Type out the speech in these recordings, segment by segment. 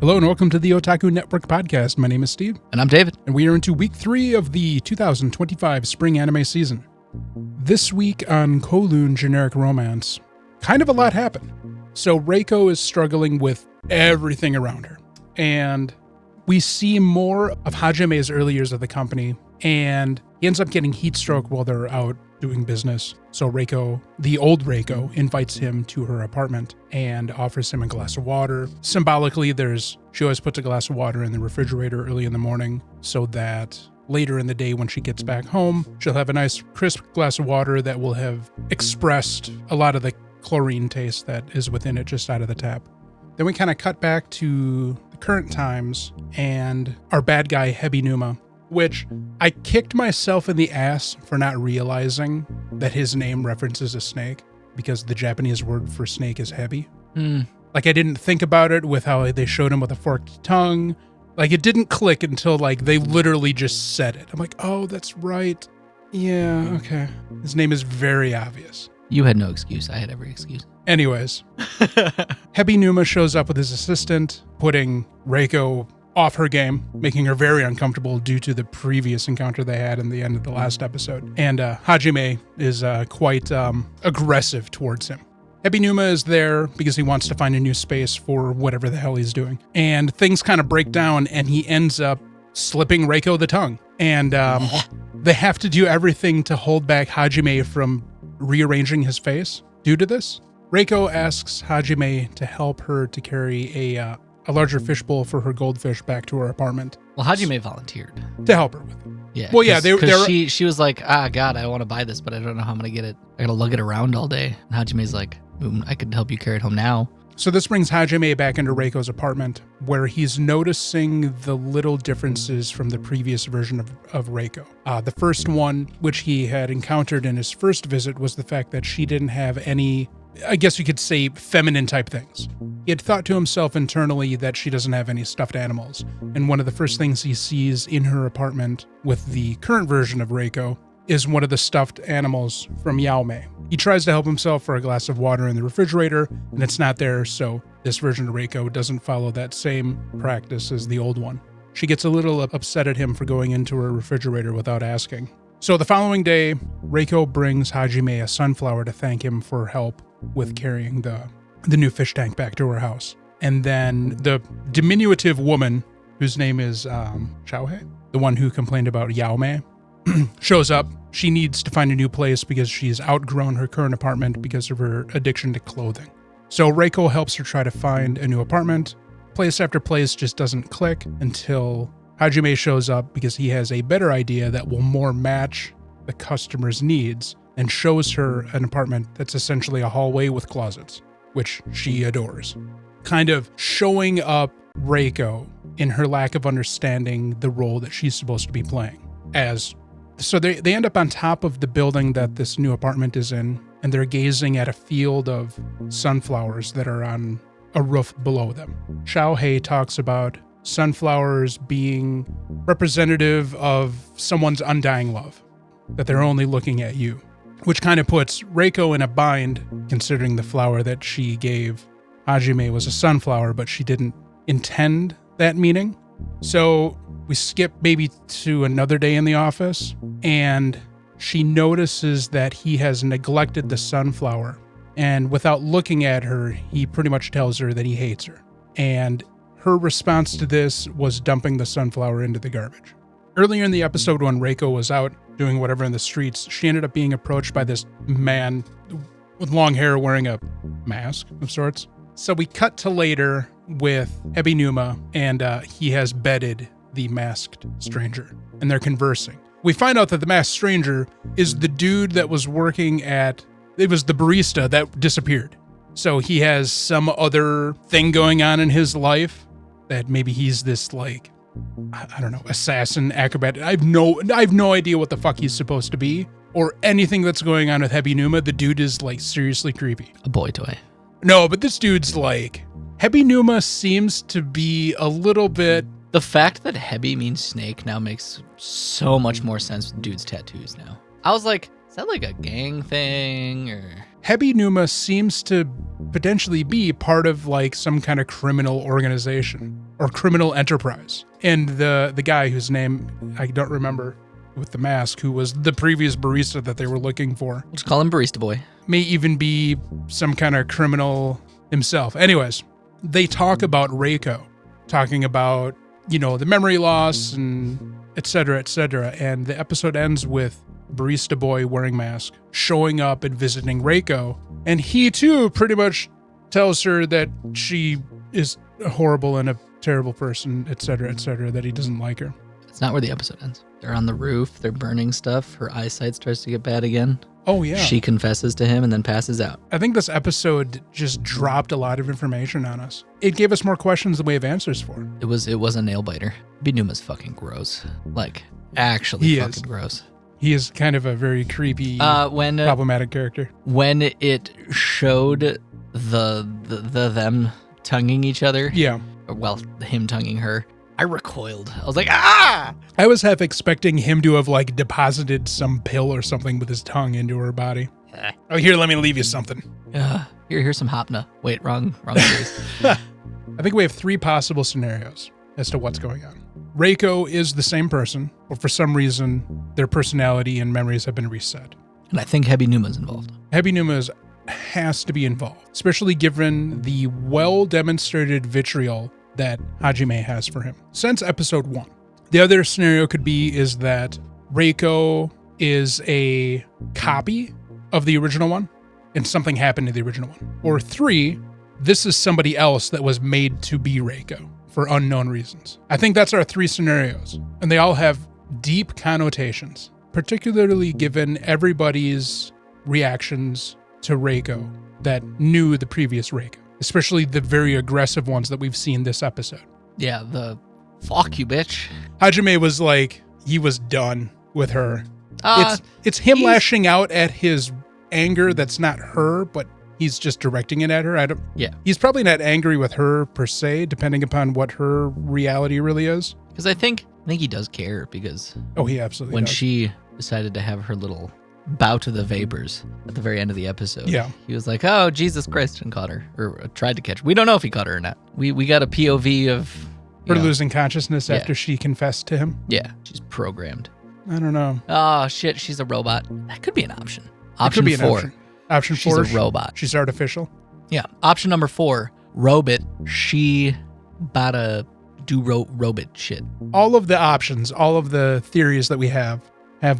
Hello and welcome to the Otaku Network podcast. My name is Steve. And I'm David. And we are into week 3 of the 2025 spring anime season. This week on Kowloon Generic Romance, kind of a lot happened. So Reiko is struggling with everything around her. And we see more of Hajime's early years of the company, and he ends up getting heat stroke while they're out doing business. So Reiko, the old Reiko, invites him to her apartment and offers him a glass of water. Symbolically, she always puts a glass of water in the refrigerator early in the morning so that later in the day when she gets back home, she'll have a nice crisp glass of water that will have expressed a lot of the chlorine taste that is within it just out of the tap. Then we kind of cut back to the current times and our bad guy, Hebinuma, which I kicked myself in the ass for not realizing that his name references a snake because the Japanese word for snake is hebi. Like I didn't think about it with how they showed him with a forked tongue. Like it didn't click until like they literally just said it. I'm like, oh, that's right. Yeah, okay. His name is very obvious. You had no excuse. I had every excuse. Anyways, Hebinuma shows up with his assistant, putting Reiko off her game, making her very uncomfortable due to the previous encounter they had in the end of the last episode. And Hajime is quite aggressive towards him. Hebinuma is there because he wants to find a new space for whatever the hell he's doing. And things kind of break down and he ends up slipping Reiko the tongue. And they have to do everything to hold back Hajime from rearranging his face due to this. Reiko asks Hajime to help her to carry a larger fishbowl for her goldfish back to her apartment. Well, Hajime volunteered to help her with it. Yeah. Well, yeah, she was like, God, I want to buy this, but I don't know how I'm going to get it. I got to lug it around all day. And Hajime's like, I could help you carry it home now. So this brings Hajime back into Reiko's apartment, where he's noticing the little differences from the previous version of Reiko. The first one, which he had encountered in his first visit, was the fact that she didn't have any, I guess you could say, feminine type things. He had thought to himself internally that she doesn't have any stuffed animals. And one of the first things he sees in her apartment with the current version of Reiko is one of the stuffed animals from Yaomei. He tries to help himself for a glass of water in the refrigerator, and it's not there, so this version of Reiko doesn't follow that same practice as the old one. She gets a little upset at him for going into her refrigerator without asking. So the following day, Reiko brings Hajime a sunflower to thank him for help with carrying the new fish tank back to her house. And then the diminutive woman, whose name is Xiaohei, the one who complained about Yaomei, shows up. She needs to find a new place because she's outgrown her current apartment because of her addiction to clothing. So Reiko helps her try to find a new apartment. Place after place just doesn't click until Hajime shows up because he has a better idea that will more match the customer's needs and shows her an apartment that's essentially a hallway with closets, which she adores. Kind of showing up Reiko in her lack of understanding the role that she's supposed to be playing. So they end up on top of the building that this new apartment is in, and they're gazing at a field of sunflowers that are on a roof below them. Xiaohei talks about sunflowers being representative of someone's undying love, that they're only looking at you, which kind of puts Reiko in a bind, considering the flower that she gave Hajime was a sunflower, but she didn't intend that meaning. So we skip maybe to another day in the office, and she notices that he has neglected the sunflower. And without looking at her, he pretty much tells her that he hates her. And her response to this was dumping the sunflower into the garbage. Earlier in the episode, when Reiko was out doing whatever in the streets, she ended up being approached by this man with long hair wearing a mask of sorts. So we cut to later with Hebinuma, and he has bedded the masked stranger, and they're conversing. We find out that the masked stranger is the dude that was working it was the barista that disappeared. So he has some other thing going on in his life that maybe he's this like, I don't know, assassin, acrobat. I have no idea what the fuck he's supposed to be or anything that's going on with Hebinuma. The dude is like seriously creepy. A boy toy. No, but this dude's like, Hebinuma seems to be a little bit. The fact that Hebi means snake now makes so much more sense with dude's tattoos now. I was like, Is that like a gang thing or? Hebi Numa seems to potentially be part of like some kind of criminal organization or criminal enterprise. And the guy whose name I don't remember with the mask, who was the previous barista that they were looking for, Just call him Barista Boy. may even be some kind of criminal himself. Anyways, they talk about Reiko, talking about, the memory loss and et cetera, and the episode ends with Barista Boy wearing mask, showing up and visiting Reiko, and he too pretty much tells her that she is horrible and a terrible person, et cetera, that he doesn't like her. That's not where the episode ends. They're on the roof, they're burning stuff, her eyesight starts to get bad again. Oh, yeah. She confesses to him and then passes out. I think this episode just dropped a lot of information on us. It gave us more questions than we have answers for. It was a nail biter. Binuma's fucking gross. Like, actually fucking gross. He is kind of a very creepy, problematic character. When it showed the them tonguing each other, yeah, well, him tonguing her, I recoiled. I was like, ah! I was half expecting him to have like deposited some pill or something with his tongue into her body. Oh, here, let me leave you something. Here's some Hopna. Wait, wrong series. I think we have 3 possible scenarios as to what's going on. Reiko is the same person, but for some reason, their personality and memories have been reset. And I think Hebi Numa's involved. Hebi Numa has to be involved, especially given the well-demonstrated vitriol that Hajime has for him since episode 1. The other scenario could be is that Reiko is a copy of the original one and something happened to the original one. Or 3, this is somebody else that was made to be Reiko for unknown reasons. I think that's our 3 scenarios, and they all have deep connotations, particularly given everybody's reactions to Reiko that knew the previous Reiko, especially the very aggressive ones that we've seen this episode. Yeah, the fuck you, bitch. Hajime was like, he was done with her. It's him he's- lashing out at his anger that's not her, but he's just directing it at her. He's probably not angry with her per se, depending upon what her reality really is. Because I think he does care, because he absolutely when does. she decided to have her little bow to the vapors at the very end of the episode, he was like, oh, Jesus Christ, and caught her, or tried to catch her. We don't know if he caught her or not. We got a POV of her losing consciousness after she confessed to him. Yeah, she's programmed. I don't know. Oh, shit, she's a robot. That could be an option. Option 4. Option 4. She's a robot. She's artificial. Yeah. Option number 4, robot. She boutta do robot shit. All of the options, all of the theories that we have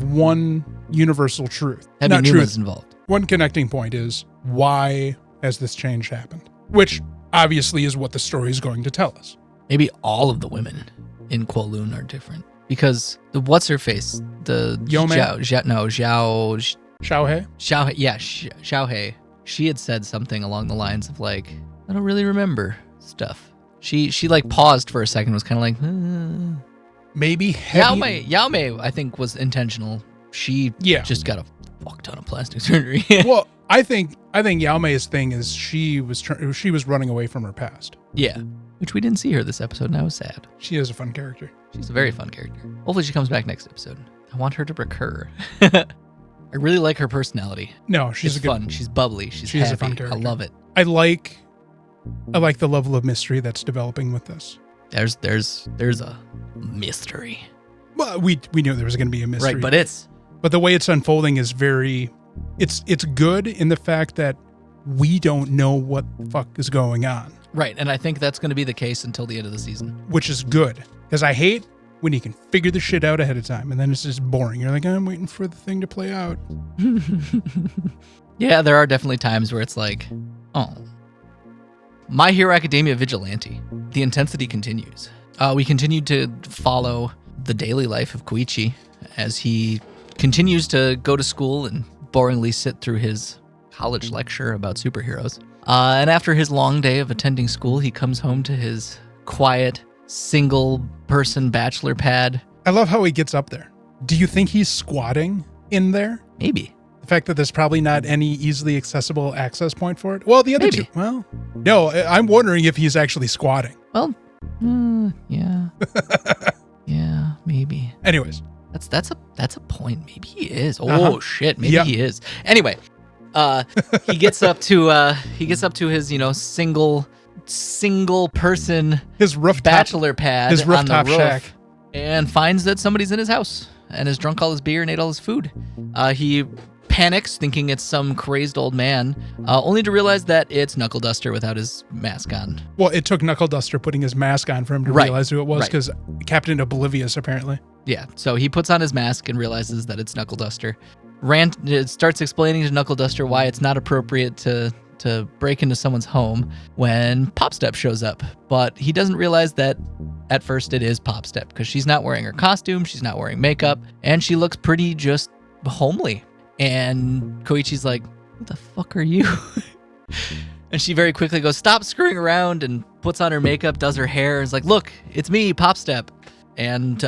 one universal truth. Hebi Numa's involved. One connecting point is, why has this change happened? Which obviously is what the story is going to tell us. Maybe all of the women in Kowloon are different. Because the what's her face? The Yome? Xiaohei. Xiaohei? Yeah, Xiaohei. She had said something along the lines of like, I don't really remember stuff. She like paused for a second, was kind of like, Maybe Yaume, I think, was intentional. She just got a fuck ton of plastic surgery. Well, I think Yaume's thing is she was running away from her past. Yeah, which we didn't see her this episode, and I was sad. She is a fun character. She's a very fun character. Hopefully she comes back next episode. I want her to recur. I really like her personality. No, she's fun. She's bubbly. She's a fun character. I love it. I like the level of mystery that's developing with this. There's a mystery. Well, we knew there was going to be a mystery. Right, but the way it's unfolding is it's good in the fact that we don't know what the fuck is going on. Right, and I think that's going to be the case until the end of the season. Which is good, because I hate when you can figure the shit out ahead of time, and then it's just boring. You're like, I'm waiting for the thing to play out. Yeah, there are definitely times where it's like, oh. My Hero Academia Vigilante. The intensity continues. We continue to follow the daily life of Koichi as he continues to go to school and boringly sit through his college lecture about superheroes. And after his long day of attending school, he comes home to his quiet, single-person bachelor pad. I love how he gets up there. Do you think he's squatting in there? Maybe. The fact that there's probably not any easily accessible access point for it? Well, the other two... Well, no, I'm wondering if he's actually squatting. Well, yeah. Yeah, maybe. Anyways. That's a point. Maybe he is. Oh shit, maybe Yep. he is. Anyway, he gets up to his single person His rooftop bachelor pad his on rooftop the roof shack. and finds that somebody's in his house and has drunk all his beer and ate all his food. He panics, thinking it's some crazed old man, only to realize that it's Knuckle Duster without his mask on. Well, it took Knuckle Duster putting his mask on for him to Right. realize who it was, Right. because Captain Oblivious, apparently. Yeah, so he puts on his mask and realizes that it's Knuckle Duster. Starts explaining to Knuckle Duster why it's not appropriate to break into someone's home when Pop Step shows up. But he doesn't realize that at first it is Pop Step, because she's not wearing her costume, she's not wearing makeup, and she looks pretty just homely. And Koichi's like, "Who the fuck are you?" And she very quickly goes, "Stop screwing around," and puts on her makeup, does her hair, and is like, "Look, it's me, Pop Step." And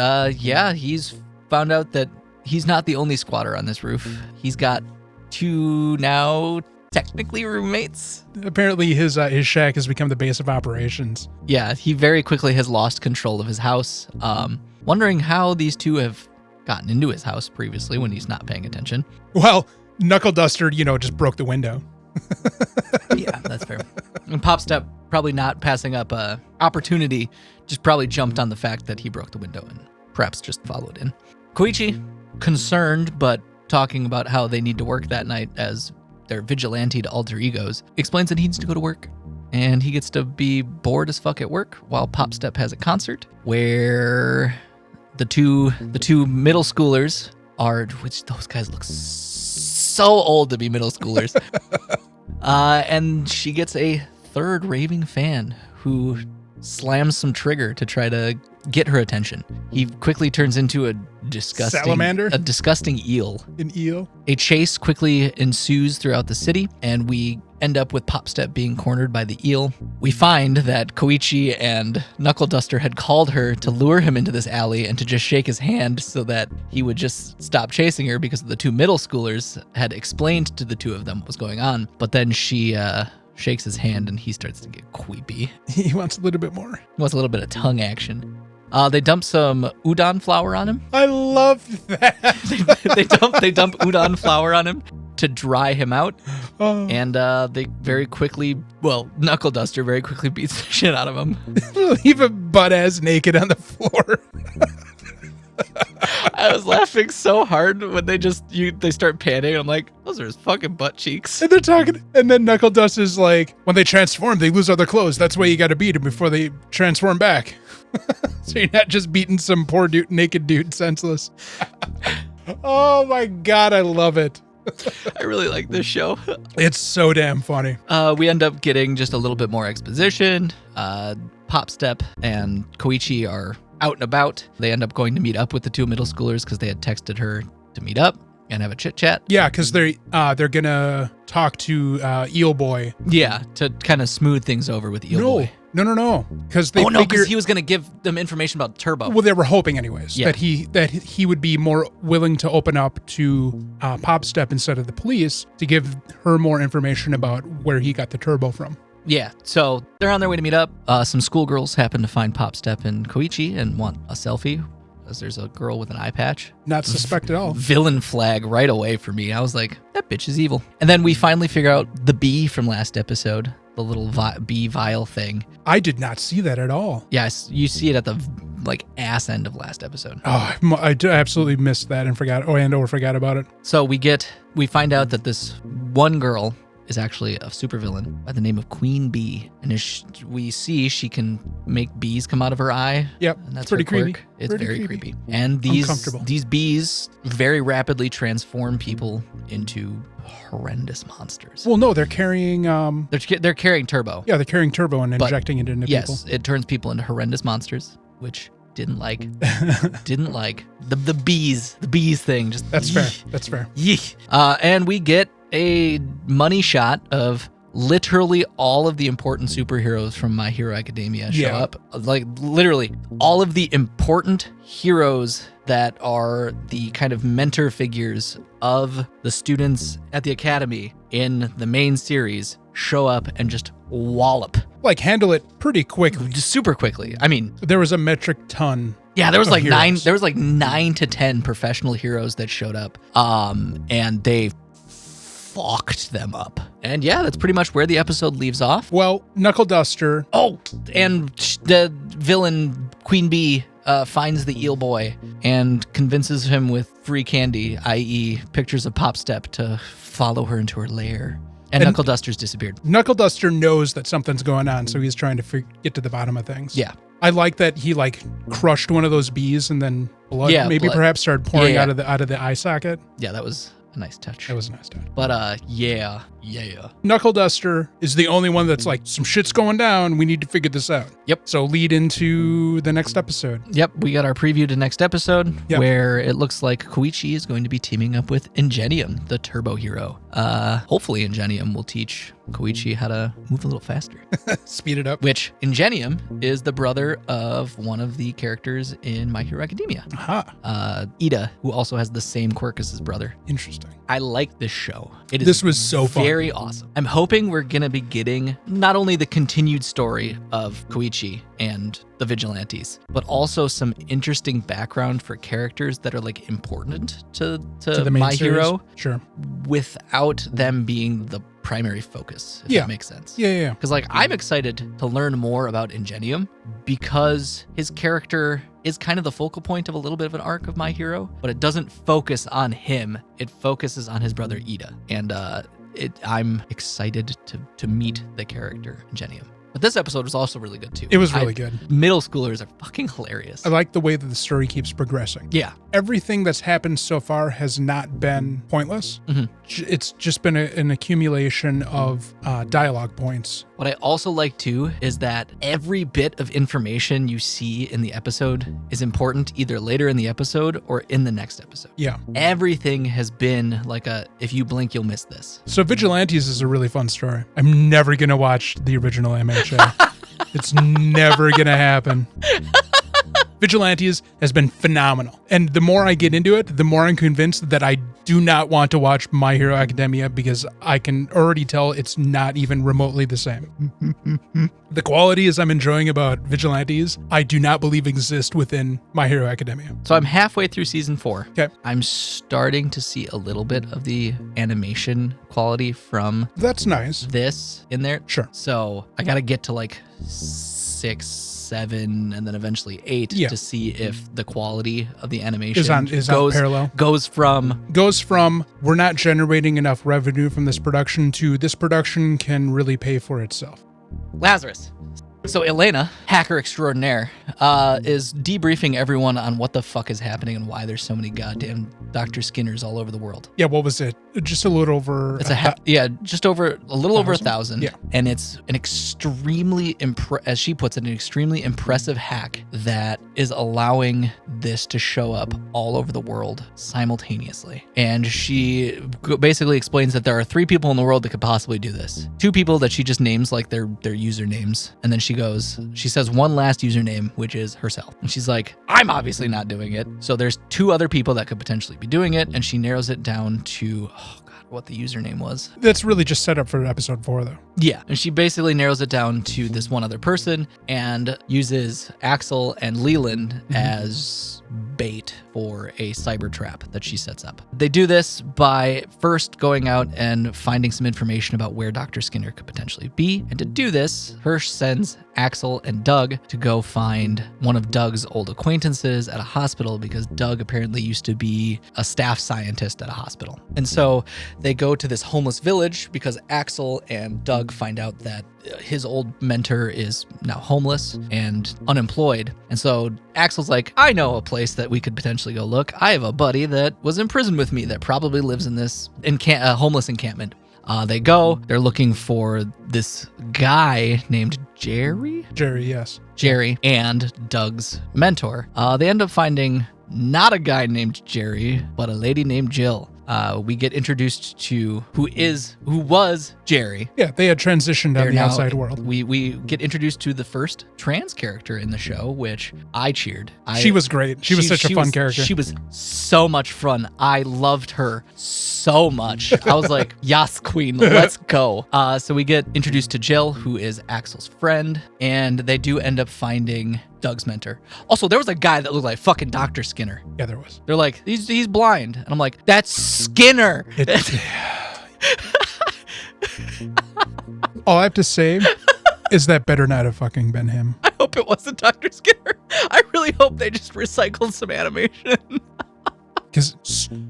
he's found out that he's not the only squatter on this roof. He's got 2 now technically roommates. Apparently, his shack has become the base of operations. Yeah, he very quickly has lost control of his house. Wondering how these 2 have gotten into his house previously when he's not paying attention. Well, Knuckle Duster, just broke the window. Yeah, that's fair. And Pop Step, probably not passing up a opportunity, just probably jumped on the fact that he broke the window and perhaps just followed in. Koichi, concerned but talking about how they need to work that night as their vigilante alter egos, explains that he needs to go to work. And he gets to be bored as fuck at work while Pop Step has a concert where the two middle schoolers are, which those guys look so old to be middle schoolers. And she gets a third raving fan who slams some trigger to try to get her attention. He quickly turns into a disgusting eel. An eel? A chase quickly ensues throughout the city, and we end up with Pop Step being cornered by the eel. We find that Koichi and Knuckle Duster had called her to lure him into this alley and to just shake his hand so that he would just stop chasing her, because the 2 middle schoolers had explained to the 2 of them what was going on. But then she shakes his hand and he starts to get queepy. He wants a little bit more. He wants a little bit of tongue action. They dump some udon flour on him. I love that. they dump udon flour on him to dry him out. Oh. And they very quickly, Knuckle Duster very quickly beats the shit out of him. Leave him butt-ass naked on the floor. I was laughing so hard when they start panning. I'm like, those are his fucking butt cheeks. And they're talking, and then Knuckle Duster's like, when they transform, they lose all their clothes. That's why you got to beat them before they transform back. So you're not just beating some poor naked dude senseless. Oh my God, I love it. I really like this show. It's so damn funny. We end up getting just a little bit more exposition. Pop Step and Koichi are out and about. They end up going to meet up with the 2 middle schoolers because they had texted her to meet up and have a chit chat. Yeah, because they're gonna talk to Eel Boy. Yeah, to kind of smooth things over with Eel Boy. No. Because they because he was gonna give them information about Turbo. Well, they were hoping anyways Yeah. that he would be more willing to open up to Pop Step instead of the police to give her more information about where he got the turbo from. Yeah, so they're on their way to meet up. Some schoolgirls happen to find Pop Step and Koichi and want a selfie, because there's a girl with an eye patch. Not suspect at all. Villain flag right away for me. I was like, that bitch is evil. And then we finally figure out the bee from last episode, the little bee vial thing. I did not see that at all. Yes, you see it at the ass end of last episode. Oh, I absolutely missed that and forgot about it. So we find out that this one girl is actually a supervillain by the name of Queen Bee. And we see she can make bees come out of her eye. Yep, And that's pretty her quirk. creepy. It's Pretty very creepy. creepy. And these Uncomfortable. bees very rapidly transform people into horrendous monsters. Well, no, they're carrying. They're carrying Turbo. Yeah, they're carrying turbo and But injecting it into Yes, people. it turns people into horrendous monsters, which didn't like. Didn't like. The bees thing. Just That's fair. That's fair. Yeeh. And we get a money shot of literally all of the important superheroes from My Hero Academia show Yeah. up. Like literally all of the important heroes that are the kind of mentor figures of the students at the academy in the main series show up and just wallop like handle it pretty quickly. Just super quickly. I mean, There was a metric ton. yeah, there was of like heroes. 9. There was like 9 to 10 professional heroes that showed up, and they fucked them up. And yeah, that's pretty much where the episode leaves off. Well, Knuckle Duster. Oh, and the villain Queen Bee finds the eel boy and convinces him with free candy, i.e., pictures of Pop Step, to follow her into her lair. And Knuckle Duster's disappeared. Knuckle Duster knows that something's going on, so he's trying to get to the bottom of things. Yeah. I like that he like crushed one of those bees and then blood blood. perhaps started pouring Yeah. out of the eye socket. Yeah, that was a nice touch. That was a nice touch. But yeah. Knuckle Duster is the only one that's like, some shit's going down. We need to figure this out. Yep. So lead into the next episode. Yep, we got our preview to next episode, Yep. where it looks like Koichi is going to be teaming up with Ingenium, the turbo hero. Hopefully Ingenium will teach Koichi how to move a little faster. Speed it up. Which Ingenium is the brother of one of the characters in My Hero Academia. Aha. Ida, who also has the same quirk as his brother. Interesting. I like this show. This was so fun. Very awesome. I'm hoping we're going to be getting not only the continued story of Koichi and the Vigilantes, but also some interesting background for characters that are like important to To the main My series. Hero Sure. without them being the primary focus, if Yeah. that makes sense. Yeah. Because like I'm excited to learn more about Ingenium because his character is kind of the focal point of a little bit of an arc of My Hero, but it doesn't focus on him. It focuses on his brother Ida. And I'm excited to meet the character Ingenium. But this episode was also really good too. It was really good. Middle schoolers are fucking hilarious. I like the way that the story keeps progressing. Yeah. Everything that's happened so far has not been pointless. Mhm. It's just been an accumulation of dialogue points. What I also like too is that every bit of information you see in the episode is important either later in the episode or in the next episode. Yeah. Everything has been like if you blink, you'll miss this. So Vigilantes is a really fun story. I'm never going to watch the original MHA. It's never going to happen. Vigilantes has been phenomenal. And the more I get into it, the more I'm convinced that I do not want to watch My Hero Academia because I can already tell it's not even remotely the same. The qualities I'm enjoying about Vigilantes, I do not believe exist within My Hero Academia. So I'm halfway through season 4. Okay. I'm starting to see a little bit of the animation quality from That's nice. this in there. Sure. So I got to get to like 6, 7, and then eventually 8 Yeah. to see if the quality of the animation Is on parallel. goes from We're not generating enough revenue from this production to this production can really pay for itself. Lazarus. So Elena, hacker extraordinaire, is debriefing everyone on what the fuck is happening and why there's so many goddamn Dr. Skinners all over the world. Yeah, what was it? Just a little over... It's just over a little over 1,000. Yeah. And it's an extremely, as she puts it, an extremely impressive hack that is allowing this to show up all over the world simultaneously. And she basically explains that there are 3 people in the world that could possibly do this. 2 people that she just names like their usernames. And then she says one last username, which is herself. And she's like, I'm obviously not doing it. So there's 2 other people that could potentially be doing it. And she narrows it down to, what the username was. That's really just set up for episode 4, though. Yeah. And she basically narrows it down to this one other person and uses Axel and Leland as bait for a cyber trap that she sets up. They do this by first going out and finding some information about where Dr. Skinner could potentially be. And to do this, Hirsch sends Axel and Doug to go find one of Doug's old acquaintances at a hospital because Doug apparently used to be a staff scientist at a hospital. And so they go to this homeless village because Axel and Doug find out that his old mentor is now homeless and unemployed. And so Axel's like, I know a place that we could potentially go look. I have a buddy that was in prison with me that probably lives in this homeless encampment. They go, they're looking for this guy named Jerry? Jerry, yes. Jerry and Doug's mentor. They end up finding not a guy named Jerry, but a lady named Jill. we get introduced to who was Jerry. Yeah, they had transitioned on the outside world. We get introduced to the first trans character in the show, which I cheered. She was great. She was such a fun character. She was so much fun. I loved her so much. I was like, yes, queen, let's go. So we get introduced to Jill, who is Axel's friend, and they do end up finding Doug's mentor. Also, there was a guy that looked like fucking Dr. Skinner. Yeah, there was. They're like, he's blind. And I'm like, that's Skinner. All I have to say is that better not have fucking been him. I hope it wasn't Dr. Skinner. I really hope they just recycled some animation. Because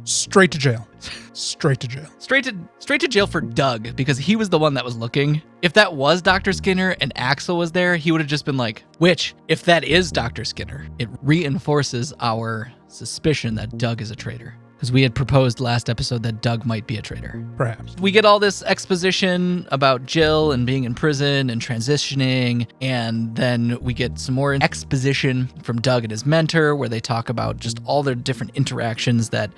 straight to jail. Straight to jail. Straight to jail for Doug, because he was the one that was looking. If that was Dr. Skinner and Axel was there, he would have just been like, which, if that is Dr. Skinner, it reinforces our suspicion that Doug is a traitor. Because we had proposed last episode that Doug might be a traitor. Perhaps. We get all this exposition about Jill and being in prison and transitioning, and then we get some more exposition from Doug and his mentor, where they talk about just all the different interactions that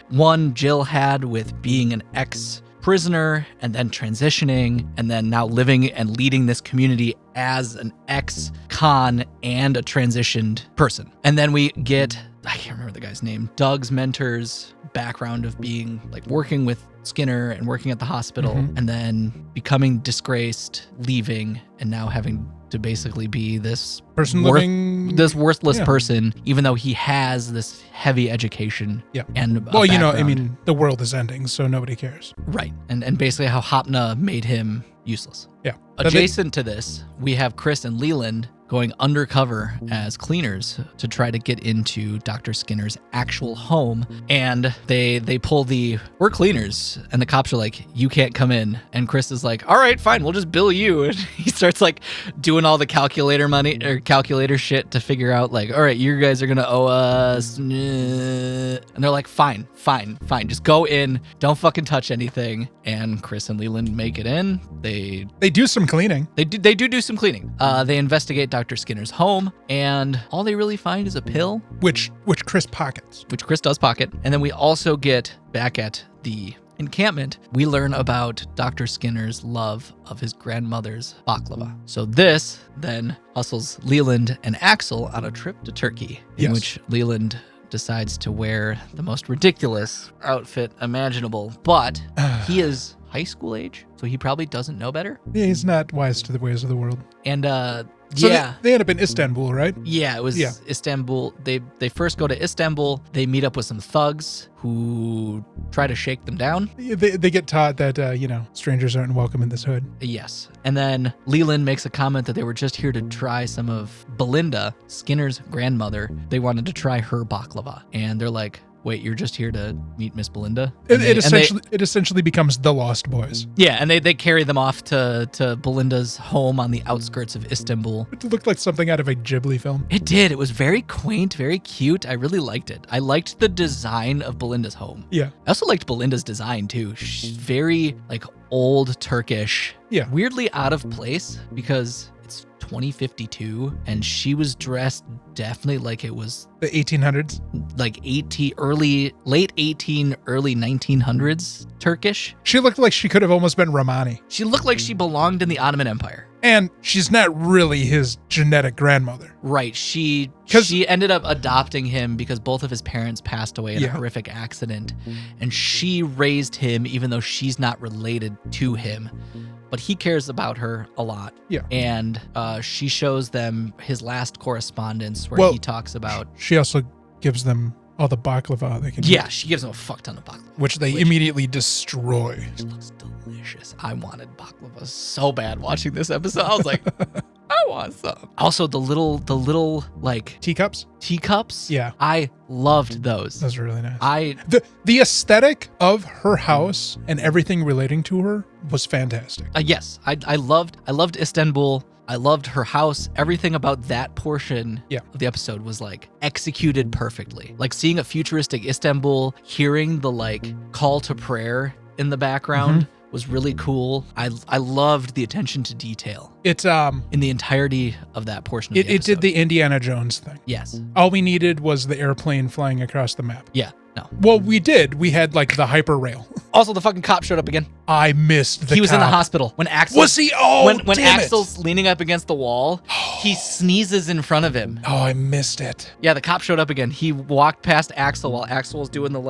Jill had with being an ex-prisoner and then transitioning and then now living and leading this community as an ex-con and a transitioned person. And then we get, I can't remember the guy's name, Doug's mentor's background of being like working with Skinner and working at the hospital and then becoming disgraced, leaving, and now having to basically be this worthless person, even though he has this heavy education. Yeah. And well, I mean, the world is ending, so nobody cares. Right. And basically how Hopna made him useless. Yeah. Adjacent to this, we have Chris and Leland going undercover as cleaners to try to get into Dr. Skinner's actual home. And they pull we're cleaners. And the cops are like, you can't come in. And Chris is like, all right, fine, we'll just bill you. And he starts like doing all the calculator shit to figure out like, all right, you guys are going to owe us. And they're like, fine. Just go in. Don't fucking touch anything. And Chris and Leland make it in. They do some cleaning. They do some cleaning. They investigate Dr. Skinner's home, and all they really find is a pill. Which Chris pockets. Which Chris does pocket. And then we also get back at the encampment, we learn about Dr. Skinner's love of his grandmother's baklava. So this then hustles Leland and Axel on a trip to Turkey, in which Leland decides to wear the most ridiculous outfit imaginable, but he is high school age, so he probably doesn't know better. Yeah, he's not wise to the ways of the world. And so they end up in Istanbul, right? Yeah, it was Istanbul. They first go to Istanbul. They meet up with some thugs who try to shake them down. They get taught that, strangers aren't welcome in this hood. Yes. And then Leland makes a comment that they were just here to try some of Belinda, Skinner's grandmother. They wanted to try her baklava. And they're like, wait, you're just here to meet Miss Belinda? It essentially becomes the Lost Boys. Yeah, and they carry them off to Belinda's home on the outskirts of Istanbul. It looked like something out of a Ghibli film. It did. It was very quaint, very cute. I really liked it. I liked the design of Belinda's home. Yeah. I also liked Belinda's design too. She's very like old Turkish. Yeah. Weirdly out of place because it's 2052 and she was dressed definitely like it was the 1800s, like late 18 early 1900s Turkish. She looked like she could have almost been Romani. She looked like she belonged in the Ottoman Empire. And she's not really his genetic grandmother. Right. She ended up adopting him because both of his parents passed away in a horrific accident. And she raised him even though she's not related to him. But he cares about her a lot. Yeah. And she shows them his last correspondence where he talks about... She also gives them all the baklava they can eat. Yeah, she gives them a fuck ton of baklava. Which they immediately destroy. It looks delicious. I wanted baklava so bad watching this episode. I was like, I want some. Also, the little like... Teacups? Teacups? Yeah. I loved those. Those were really nice. The aesthetic of her house and everything relating to her was fantastic. Yes. I loved Istanbul. I loved her house. Everything about that portion of the episode was like executed perfectly. Like seeing a futuristic Istanbul, hearing the like call to prayer in the background was really cool. I loved the attention to detail. It's in the entirety of that portion of the episode. It did the Indiana Jones thing. Yes. All we needed was the airplane flying across the map. Yeah. No. Well, we did. We had like the hyper rail. Also, the fucking cop showed up again. I missed the He was in the cop. hospital when Axel Was he? Oh, when damn Axel's leaning up against the wall, he sneezes in front of him. Oh, I missed it. Yeah, the cop showed up again. He walked past Axel while Axel was doing the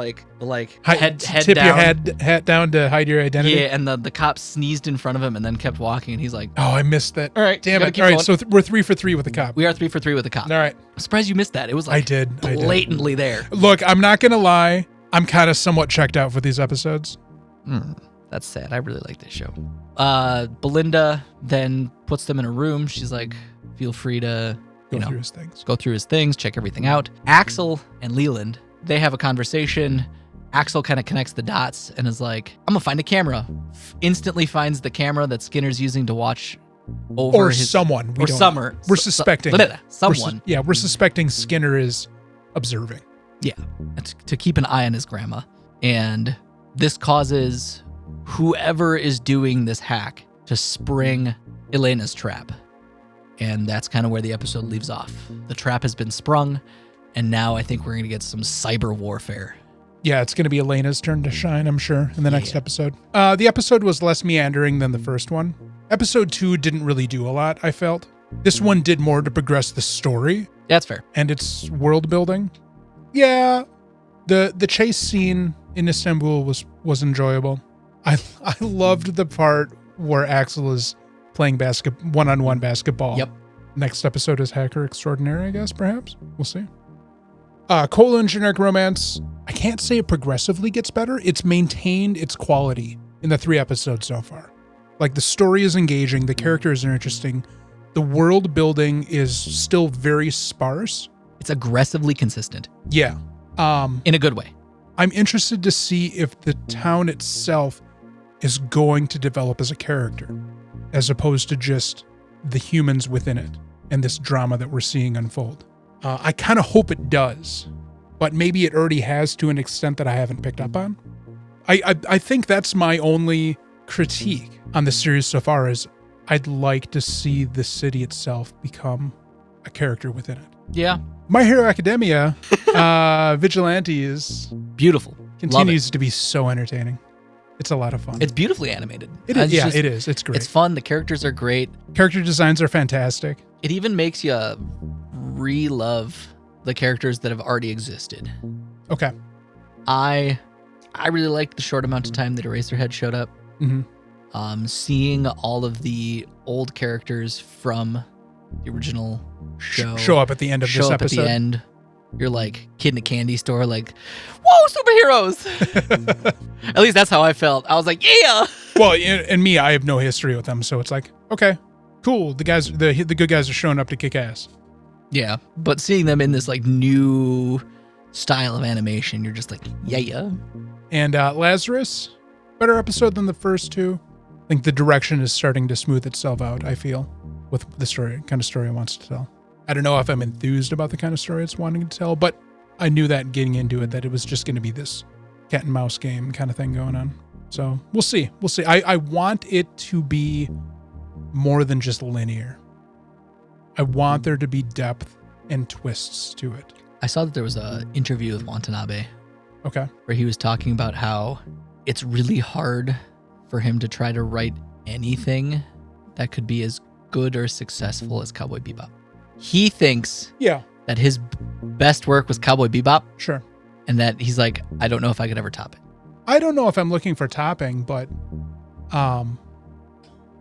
head Tip down. your head down to hide your identity. Yeah, and the cop sneezed in front of him and then kept walking. And he's like, Oh, I missed that. all right, Damn gotta it. keep All right, going. so we're 3 for 3 with the cop. We are 3 for 3 with the cop. All right. I'm surprised you missed that. It was I like did. blatantly there. Look, I'm not going to lie. I'm kind of somewhat checked out for these episodes. That's sad. I really like this show. Belinda then puts them in a room. She's like, feel free to Go through his things. go through his things, check everything out. Axel and Leland, they have a conversation. Axel kind of connects the dots and is like, I'm going to find a camera. Instantly finds the camera that Skinner's using to watch over Or his... someone. We or don't Summer. know. We're suspecting. Someone. We're suspecting Skinner is observing. Yeah, to keep an eye on his grandma. And this causes whoever is doing this hack to spring Elena's trap. And that's kind of where the episode leaves off. The trap has been sprung, and now I think we're going to get some cyber warfare. Yeah, it's going to be Elena's turn to shine, I'm sure, in the next episode. The episode was less meandering than the first one. Episode 2 didn't really do a lot, I felt. This one did more to progress the story. That's fair. And its world building. Yeah, the chase scene in Istanbul was enjoyable. I loved the part where Axel is playing one-on-one basketball. Yep. Next episode is Hacker Extraordinary, I guess, perhaps. We'll see. Kowloon Generic Romance, I can't say it progressively gets better. It's maintained its quality in the 3 episodes so far. Like, the story is engaging, the characters are interesting, the world building is still very sparse. It's aggressively consistent. Yeah. In a good way. I'm interested to see if the town itself is going to develop as a character, as opposed to just the humans within it and this drama that we're seeing unfold. I kind of hope it does, but maybe it already has to an extent that I haven't picked up on. I think that's my only critique on the series so far is I'd like to see the city itself become a character within it. Yeah. My Hero Academia, Vigilantes, Beautiful. continues to be so entertaining. It's a lot of fun. It's beautifully animated. It is. Yeah, it is. It's great. It's fun. The characters are great. Character designs are fantastic. It even makes you re-love the characters that have already existed. Okay. I really liked the short amount of time that Eraserhead showed up. Mm-hmm. Seeing all of the old characters from the original show up at the end of this episode. At the end. You're like kid in a candy store, like, whoa, superheroes! At least that's how I felt. I was like, yeah. Well, and me, I have no history with them, so it's like, okay, cool. The good guys are showing up to kick ass. Yeah, but seeing them in this like new style of animation, you're just like, yeah. And Lazarus, better episode than the first 2. I think the direction is starting to smooth itself out, I feel, with the kind of story it wants to tell. I don't know if I'm enthused about the kind of story it's wanting to tell, but I knew that getting into it, that it was just going to be this cat and mouse game kind of thing going on. So we'll see. I want it to be more than just linear. I want there to be depth and twists to it. I saw that there was an interview with Watanabe. Okay. Where he was talking about how it's really hard for him to try to write anything that could be as good or successful as Cowboy Bebop. He thinks that his best work was Cowboy Bebop. Sure. And that he's like, I don't know if I could ever top it. I don't know if I'm looking for topping, but oh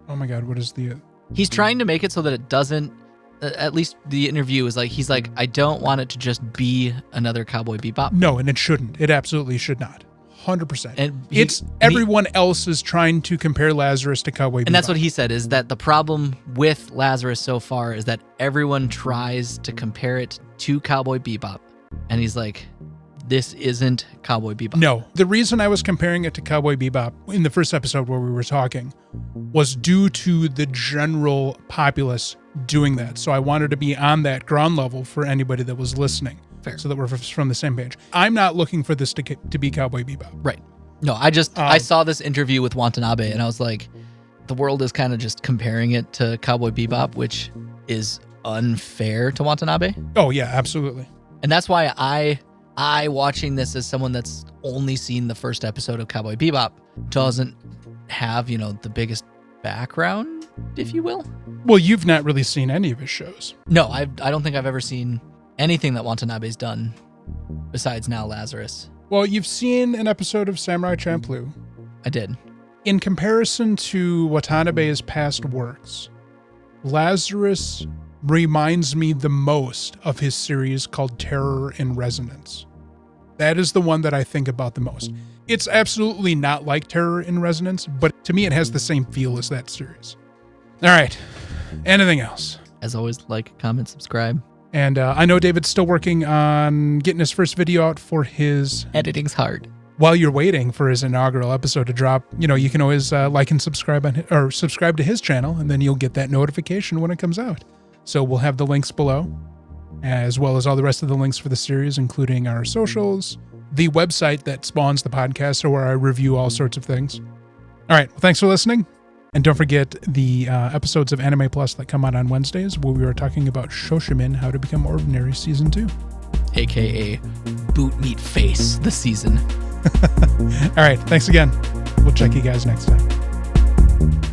my God, what is the... He's trying to make it so that it doesn't, at least the interview is like, he's like, I don't want it to just be another Cowboy Bebop. No, and it shouldn't. It absolutely should not. 100%. And everyone else is trying to compare Lazarus to Cowboy Bebop. And that's what he said, is that the problem with Lazarus so far is that everyone tries to compare it to Cowboy Bebop. And he's like, this isn't Cowboy Bebop. No. The reason I was comparing it to Cowboy Bebop in the first episode where we were talking was due to the general populace doing that. So I wanted to be on that ground level for anybody that was listening. Fair. So that we're from the same page. I'm not looking for this to be Cowboy Bebop. Right. No, I saw this interview with Watanabe and I was like, the world is kind of just comparing it to Cowboy Bebop, which is unfair to Watanabe. Oh, yeah, absolutely. And that's why I I, watching this as someone that's only seen the first episode of Cowboy Bebop, doesn't have, the biggest background, if you will. Well, you've not really seen any of his shows. No, I don't think I've ever seen anything that Watanabe's done besides now Lazarus. Well, you've seen an episode of Samurai Champloo. I did. In comparison to Watanabe's past works, Lazarus reminds me the most of his series called Terror in Resonance. That is the one that I think about the most. It's absolutely not like Terror in Resonance, but to me it has the same feel as that series. All right. Anything else? As always, like, comment, subscribe. And I know David's still working on getting his first video out for his... Editing's hard. While you're waiting for his inaugural episode to drop, you can always like and subscribe or subscribe to his channel, and then you'll get that notification when it comes out. So we'll have the links below, as well as all the rest of the links for the series, including our socials, the website that spawns the podcast, or where I review all sorts of things. All right. Well, thanks for listening. And don't forget the episodes of Anime Plus that come out on Wednesdays, where we are talking about Shoshimin, How to Become Ordinary Season 2. AKA Boot Meat Face, the season. All right. Thanks again. We'll check you guys next time.